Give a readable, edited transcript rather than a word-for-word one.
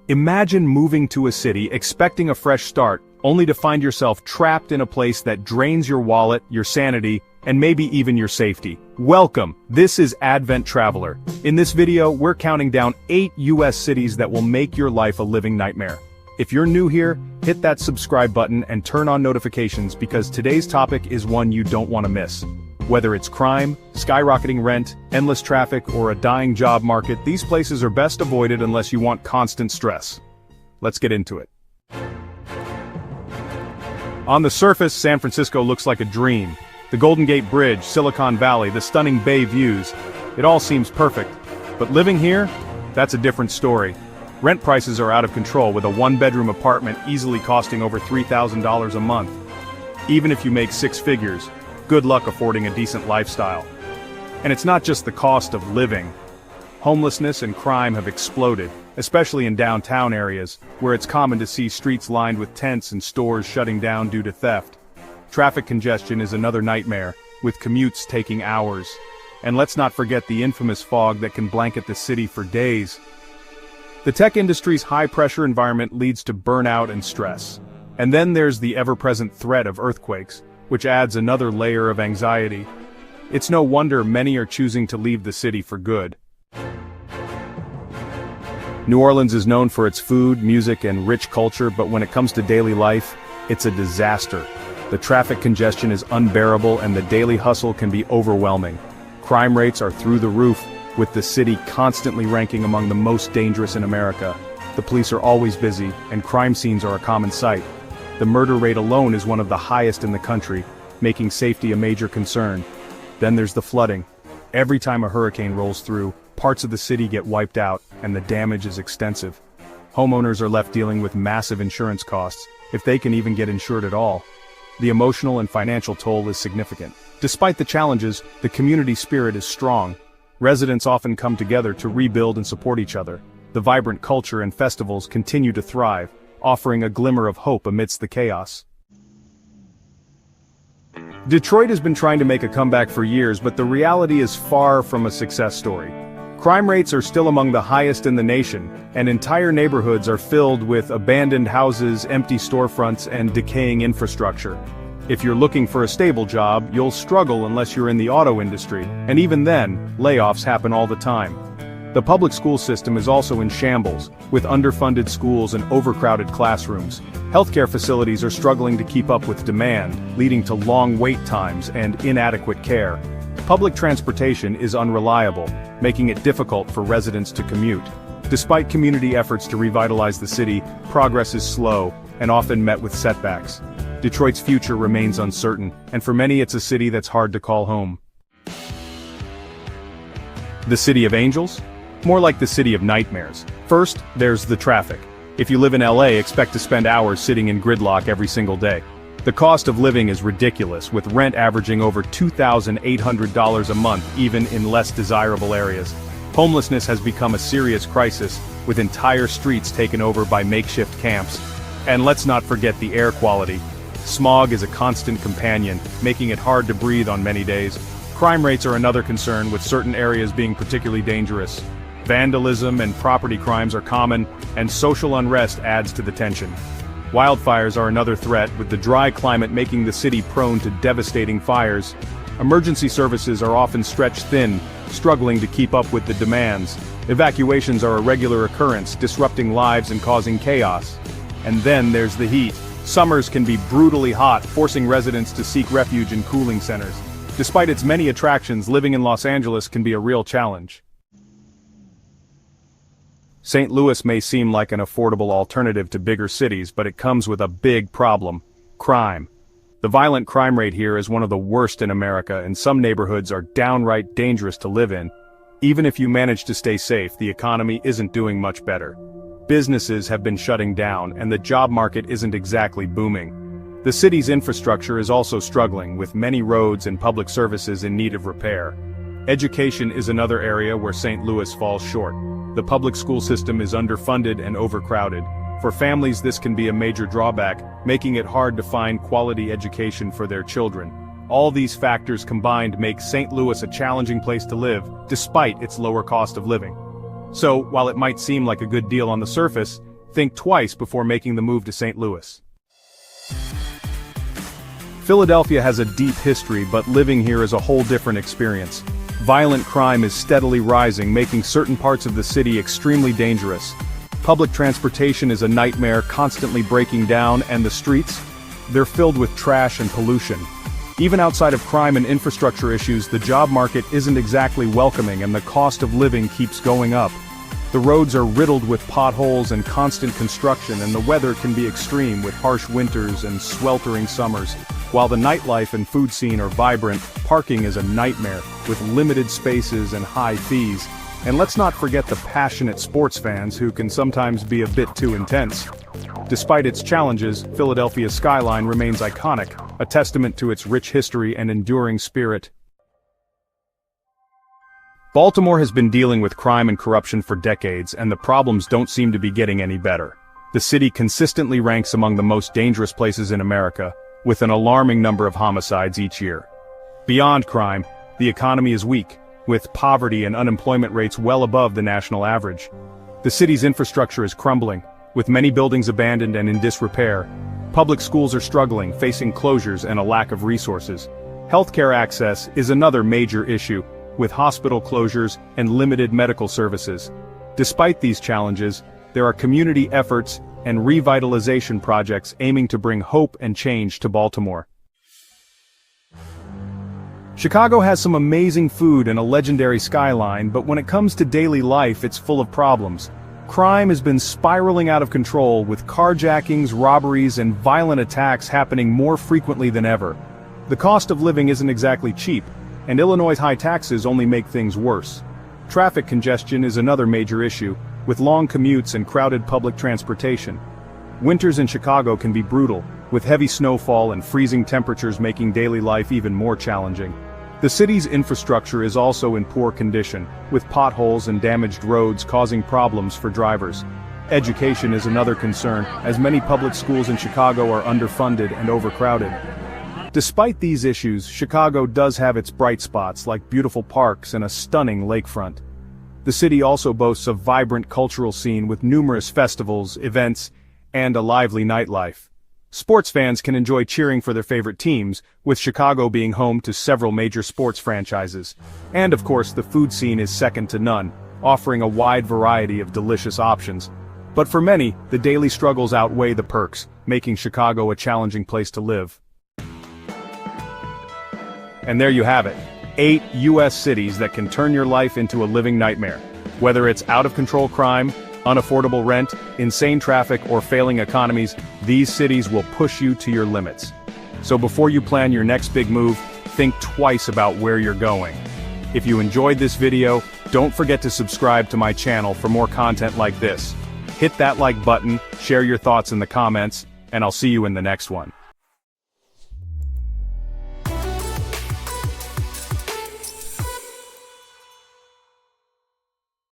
Imagine moving to a city expecting a fresh start, only to find yourself trapped in a place that drains your wallet, your sanity, and maybe even your safety. Welcome, this is Advent Traveler. In this video, we're counting down 8 US cities that will make your life a living nightmare. If you're new here, hit that subscribe button and turn on notifications because today's topic is one you don't want to miss. Whether it's crime, skyrocketing rent, endless traffic, or a dying job market, these places are best avoided unless you want constant stress. Let's get into it. On the surface, San Francisco looks like a dream. The Golden Gate Bridge, Silicon Valley, the stunning bay views. It all seems perfect. But living here? That's a different story. Rent prices are out of control, with a one-bedroom apartment easily costing over $3,000 a month. Even if you make 6 figures, good luck affording a decent lifestyle. And it's not just the cost of living. Homelessness and crime have exploded, especially in downtown areas, where it's common to see streets lined with tents and stores shutting down due to theft. Traffic congestion is another nightmare, with commutes taking hours. And let's not forget the infamous fog that can blanket the city for days. The tech industry's high-pressure environment leads to burnout and stress. And then there's the ever-present threat of earthquakes, which adds another layer of anxiety. It's no wonder many are choosing to leave the city for good. New Orleans is known for its food, music, and rich culture, but when it comes to daily life, it's a disaster. The traffic congestion is unbearable and the daily hustle can be overwhelming. Crime rates are through the roof, with the city constantly ranking among the most dangerous in America. The police are always busy, and crime scenes are a common sight. The murder rate alone is one of the highest in the country, making safety a major concern. Then there's the flooding. Every time a hurricane rolls through, parts of the city get wiped out, and the damage is extensive. Homeowners are left dealing with massive insurance costs, if they can even get insured at all. The emotional and financial toll is significant. Despite the challenges, the community spirit is strong. Residents often come together to rebuild and support each other. The vibrant culture and festivals continue to thrive, offering a glimmer of hope amidst the chaos. Detroit has been trying to make a comeback for years, but the reality is far from a success story. Crime rates are still among the highest in the nation, and entire neighborhoods are filled with abandoned houses, empty storefronts, and decaying infrastructure. If you're looking for a stable job, you'll struggle unless you're in the auto industry, and even then, layoffs happen all the time. The public school system is also in shambles, with underfunded schools and overcrowded classrooms. Healthcare facilities are struggling to keep up with demand, leading to long wait times and inadequate care. Public transportation is unreliable, making it difficult for residents to commute. Despite community efforts to revitalize the city, progress is slow and often met with setbacks. Detroit's future remains uncertain, and for many it's a city that's hard to call home. The City of Angels? More like the city of nightmares. First, there's the traffic. If you live in LA, expect to spend hours sitting in gridlock every single day. The cost of living is ridiculous, with rent averaging over $2,800 a month, even in less desirable areas. Homelessness has become a serious crisis, with entire streets taken over by makeshift camps. And let's not forget the air quality. Smog is a constant companion, making it hard to breathe on many days. Crime rates are another concern, with certain areas being particularly dangerous. Vandalism and property crimes are common, and social unrest adds to the tension. Wildfires are another threat, with the dry climate making the city prone to devastating fires. Emergency services are often stretched thin, struggling to keep up with the demands. Evacuations are a regular occurrence, disrupting lives and causing chaos. And then there's the heat. Summers can be brutally hot, forcing residents to seek refuge in cooling centers. Despite its many attractions, living in Los Angeles can be a real challenge. St. Louis may seem like an affordable alternative to bigger cities, but it comes with a big problem: crime. The violent crime rate here is one of the worst in America, and some neighborhoods are downright dangerous to live in. Even if you manage to stay safe, the economy isn't doing much better. Businesses have been shutting down, and the job market isn't exactly booming. The city's infrastructure is also struggling, with many roads and public services in need of repair. Education is another area where St. Louis falls short. The public school system is underfunded and overcrowded. For families, this can be a major drawback, making it hard to find quality education for their children. All these factors combined make St. Louis a challenging place to live, despite its lower cost of living. So, while it might seem like a good deal on the surface, think twice before making the move to St. Louis. Philadelphia has a deep history, but living here is a whole different experience. Violent crime is steadily rising, making certain parts of the city extremely dangerous. Public transportation is a nightmare, constantly breaking down, and the streets? They're filled with trash and pollution. Even outside of crime and infrastructure issues, the job market isn't exactly welcoming and the cost of living keeps going up. The roads are riddled with potholes and constant construction, and the weather can be extreme with harsh winters and sweltering summers. While the nightlife and food scene are vibrant, parking is a nightmare, with limited spaces and high fees. And let's not forget the passionate sports fans who can sometimes be a bit too intense. Despite its challenges, Philadelphia's skyline remains iconic, a testament to its rich history and enduring spirit. Baltimore has been dealing with crime and corruption for decades, and the problems don't seem to be getting any better. The city consistently ranks among the most dangerous places in America, with an alarming number of homicides each year. Beyond crime, the economy is weak, with poverty and unemployment rates well above the national average. The city's infrastructure is crumbling, with many buildings abandoned and in disrepair. Public schools are struggling, facing closures and a lack of resources. Healthcare access is another major issue, with hospital closures and limited medical services. Despite these challenges, there are community efforts and revitalization projects aiming to bring hope and change to Baltimore. Chicago has some amazing food and a legendary skyline, but when it comes to daily life, it's full of problems. Crime has been spiraling out of control, with carjackings, robberies, and violent attacks happening more frequently than ever. The cost of living isn't exactly cheap, and Illinois' high taxes only make things worse. Traffic congestion is another major issue, with long commutes and crowded public transportation. Winters in Chicago can be brutal, with heavy snowfall and freezing temperatures making daily life even more challenging. The city's infrastructure is also in poor condition, with potholes and damaged roads causing problems for drivers. Education is another concern, as many public schools in Chicago are underfunded and overcrowded. Despite these issues, Chicago does have its bright spots like beautiful parks and a stunning lakefront. The city also boasts a vibrant cultural scene with numerous festivals, events, and a lively nightlife. Sports fans can enjoy cheering for their favorite teams, with Chicago being home to several major sports franchises. And of course, the food scene is second to none, offering a wide variety of delicious options. But for many, the daily struggles outweigh the perks, making Chicago a challenging place to live. And there you have it, 8 U.S. cities that can turn your life into a living nightmare. Whether it's out-of-control crime, unaffordable rent, insane traffic, or failing economies, these cities will push you to your limits. So before you plan your next big move, think twice about where you're going. If you enjoyed this video, don't forget to subscribe to my channel for more content like this. Hit that like button, share your thoughts in the comments, and I'll see you in the next one.